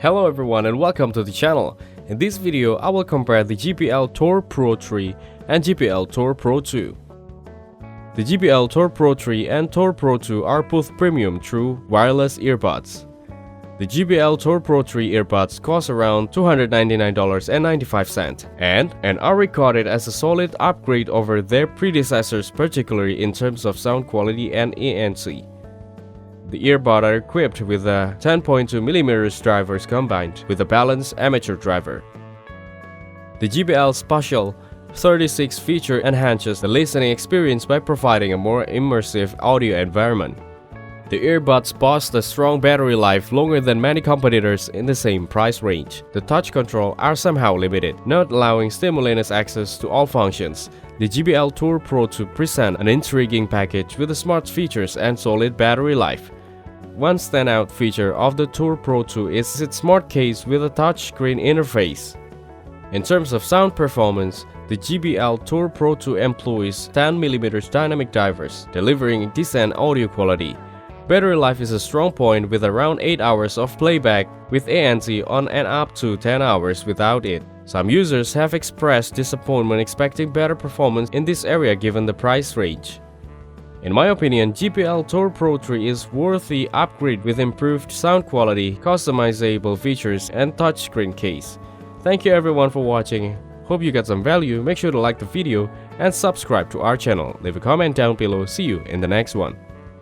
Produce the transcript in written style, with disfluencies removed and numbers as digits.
Hello everyone and welcome to the channel. In this video, I will compare the Jbl Tour Pro 3 and Jbl Tour Pro 2. The Jbl Tour Pro 3 and Tour Pro 2 are both premium true wireless earbuds. The Jbl Tour Pro 3 earbuds cost around $299.95 and are regarded as a solid upgrade over their predecessors, particularly in terms of sound quality and ANC. The earbuds are equipped with a 10.2mm drivers combined with a balanced amateur driver. The Jbl Spatial 36 feature enhances the listening experience by providing a more immersive audio environment. The earbuds boast a strong battery life longer than many competitors in the same price range. The touch control are somehow limited, not allowing simultaneous access to all functions. The Jbl Tour Pro 2 presents an intriguing package with smart features and solid battery life. One standout feature of the Tour Pro 2 is its smart case with a touchscreen interface. In terms of sound performance, the Jbl Tour Pro 2 employs 10mm dynamic drivers, delivering decent audio quality. Battery life is a strong point with around 8 hours of playback with ANC on and up to 10 hours without it. Some users have expressed disappointment expecting better performance in this area given the price range. In my opinion, Jbl Tour Pro 3 is worth the upgrade with improved sound quality, customizable features, and touchscreen case. Thank you everyone for watching. Hope you got some value. Make sure to like the video and subscribe to our channel. Leave a comment down below. See you in the next one.